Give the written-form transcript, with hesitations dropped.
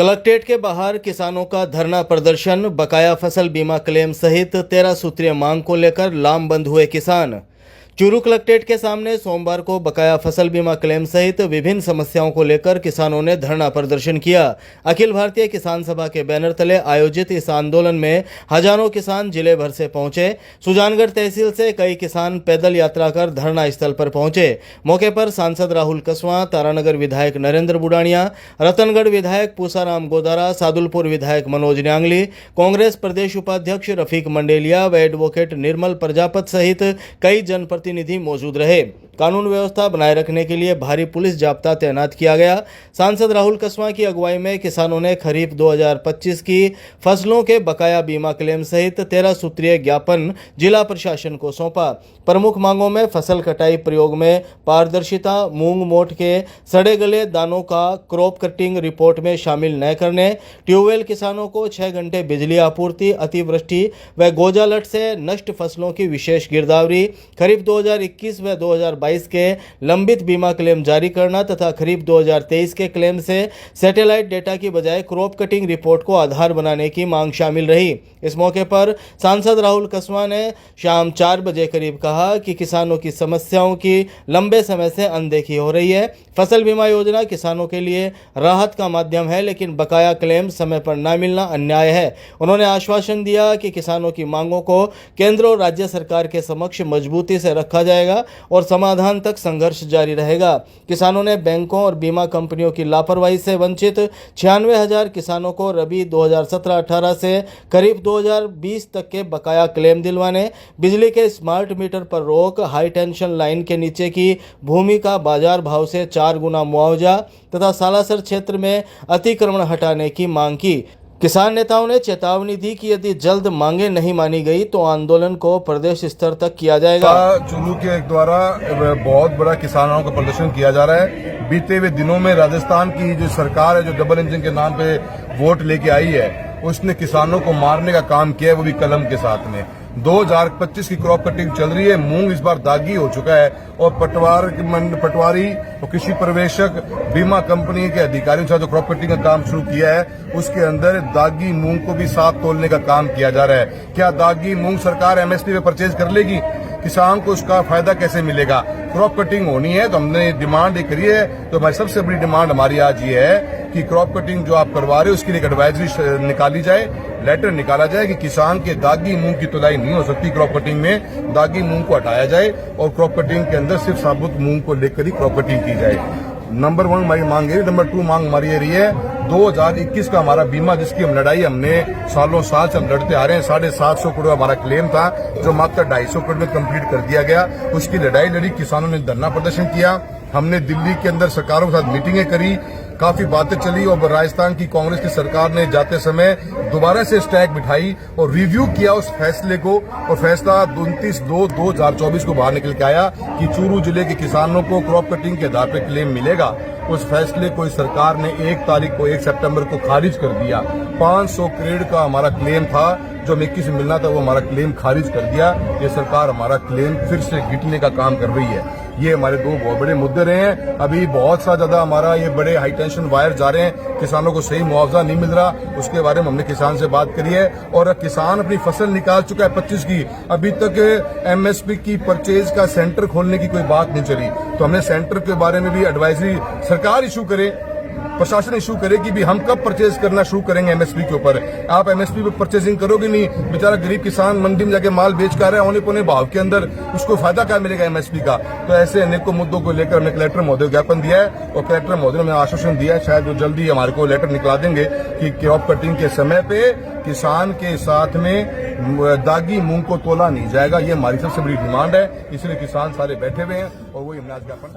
Collectorate के बाहर किसानों का धरना प्रदर्शन, बकाया फसल बीमा क्लेम सहित 13 सूत्रीय मांग को लेकर लामबंद हुए किसान। चूरू कलेक्ट्रेट के सामने सोमवार को बकाया फसल बीमा क्लेम सहित विभिन्न समस्याओं को लेकर किसानों ने धरना प्रदर्शन किया। अखिल भारतीय किसान सभा के बैनर तले आयोजित इस आंदोलन में हजारों किसान जिले भर से पहुंचे। सुजानगढ़ तहसील से कई किसान पैदल यात्रा कर धरना स्थल पर पहुंचे। मौके पर सांसद राहुल कसवा, तारानगर विधायक नरेंद्र बुडानिया, रतनगढ़ विधायक पूसाराम गोदारा, सादुलपुर विधायक मनोज न्यांगली, कांग्रेस प्रदेश उपाध्यक्ष रफीक मंडेलिया व एडवोकेट निर्मल प्रजापत सहित कई जनप्रतिनिधि मौजूद रहे। कानून व्यवस्था बनाए रखने के लिए भारी पुलिस जाब्ता तैनात किया गया। सांसद राहुल कसवा की अगुवाई में किसानों ने खरीफ 2025 की फसलों के बकाया बीमा क्लेम सहित 13 सूत्रीय ज्ञापन जिला प्रशासन को सौंपा। प्रमुख मांगों में फसल कटाई प्रयोग में पारदर्शिता, मूंग मोठ के सड़े गले दानों का क्रॉप कटिंग रिपोर्ट में शामिल न करने, ट्यूबवेल किसानों को 6 घंटे बिजली आपूर्ति, अतिवृष्टि व गोजालट से नष्ट फसलों की विशेष गिरदावरी, खरीफ 2021 व 2022 के लंबित बीमा क्लेम जारी करना तथा खरीफ 2023 के क्लेम से सैटेलाइट डेटा की बजाय क्रॉप कटिंग रिपोर्ट को आधार बनाने की मांग शामिल रही। इस मौके पर सांसद राहुल कसवा ने शाम 4 बजे करीब कहा कि किसानों की समस्याओं की लंबे समय से अनदेखी हो रही है। फसल बीमा योजना किसानों के लिए राहत का माध्यम है, लेकिन बकाया क्लेम समय पर न मिलना अन्याय है। उन्होंने आश्वासन दिया कि किसानों की मांगों को केंद्र और राज्य सरकार के समक्ष मजबूती से रखा जाएगा और समाधान तक संघर्ष जारी रहेगा। किसानों ने बैंकों और बीमा कंपनियों की लापरवाही से वंचित 96,000 किसानों को रबी 2017-18 से खरीफ 2020 तक के बकाया क्लेम दिलवाने, बिजली के स्मार्ट मीटर पर रोक, हाई टेंशन लाइन के नीचे की भूमि का बाजार भाव से 4 गुना मुआवजा तथा सालासर क्षेत्र में अतिक्रमण हटाने की मांग की। किसान नेताओं ने चेतावनी दी कि यदि जल्द मांगे नहीं मानी गई तो आंदोलन को प्रदेश स्तर तक किया जाएगा। चूरू के द्वारा बहुत बड़ा किसानों का प्रदर्शन किया जा रहा है। बीते हुए दिनों में राजस्थान की जो सरकार है, जो डबल इंजन के नाम पे वोट लेके आई है, उसने किसानों को मारने का काम किया है, वो भी कलम के साथ में। 2025 की क्रॉप कटिंग चल रही है। मूंग इस बार दागी हो चुका है और पटवारी और कृषि पर्यवेक्षक, बीमा कंपनी के अधिकारियों के साथ जो क्रॉप कटिंग का काम शुरू किया है, उसके अंदर दागी मूंग को भी साथ तोलने का काम किया जा रहा है। क्या दागी मूंग सरकार एमएसपी पे परचेज कर लेगी? किसान को उसका फायदा कैसे मिलेगा? क्रॉप कटिंग होनी है तो हमने डिमांड ये करी है। तो हमारी सबसे बड़ी डिमांड हमारी आज ये है कि क्रॉप कटिंग जो आप करवा रहे हो उसके लिए एक एडवाइजरी निकाली जाए, लेटर निकाला जाए कि किसान के दागी मूंग की तुलाई नहीं हो सकती। क्रॉप कटिंग में दागी मूंग को हटाया जाए और क्रॉप कटिंग के अंदर सिर्फ साबुत मूंग को लेकर ही क्रॉप कटिंग की जाए। नंबर 1 हमारी मांग है। नंबर 2 मांग हमारी ये रही है 2021 का हमारा बीमा, जिसकी हम लड़ाई हमने सालों साल से हम लड़ते आ रहे हैं। 750 करोड़ हमारा क्लेम था जो मात्र 250 करोड़ में कंप्लीट कर दिया गया। उसकी लड़ाई लड़ी, किसानों ने धरना प्रदर्शन किया। हमने दिल्ली के अंदर सरकारों के साथ मीटिंगें करी, काफी बातें चली और राजस्थान की कांग्रेस की सरकार ने जाते समय दोबारा से स्टैक बिठाई और रिव्यू किया उस फैसले को, और फैसला 29/2/2024 को बाहर निकल के आया कि चूरू जिले के किसानों को क्रॉप कटिंग के आधार पर क्लेम मिलेगा। उस फैसले को इस सरकार ने 1 सितंबर को खारिज कर दिया। 500 करोड़ का हमारा क्लेम था जो 21 में मिलना था, वो हमारा क्लेम खारिज कर दिया। ये सरकार हमारा क्लेम फिर से गिटने का काम कर रही है। ये हमारे 2 बहुत बड़े मुद्दे रहे हैं। अभी बहुत सा ज्यादा हमारा ये बड़े हाई टेंशन वायर जा रहे हैं, किसानों को सही मुआवजा नहीं मिल रहा, उसके बारे में हमने किसान से बात करी है। और किसान अपनी फसल निकाल चुका है 25 की, अभी तक एमएसपी की परचेज का सेंटर खोलने की कोई बात नहीं चली। तो हमने सेंटर के बारे में भी एडवाइजरी सरकार इशू करे, प्रशासन इशू करे कि भी हम कब परचेज करना शुरू करेंगे एमएसपी के ऊपर। आप एमएसपी पे परचेजिंग करोगे नहीं, बेचारा गरीब किसान मंडी में जाके माल बेच कर रहा है औने पौने भाव के अंदर, उसको फायदा क्या मिलेगा एमएसपी का? तो ऐसे अनेकों मुद्दों को लेकर हमने कलेक्टर महोदय को ज्ञापन दिया है और कलेक्टर महोदय ने हमें आश्वासन दिया है, शायद वो जल्दी हमारे को लेटर निकला देंगे कि क्रॉप कटिंग के समय पे किसान के साथ में दागी मूंग को तोला नहीं जाएगा। ये हमारी सबसे बड़ी डिमांड है, इसलिए किसान सारे बैठे हुए हैं और वही हमने आज ज्ञापन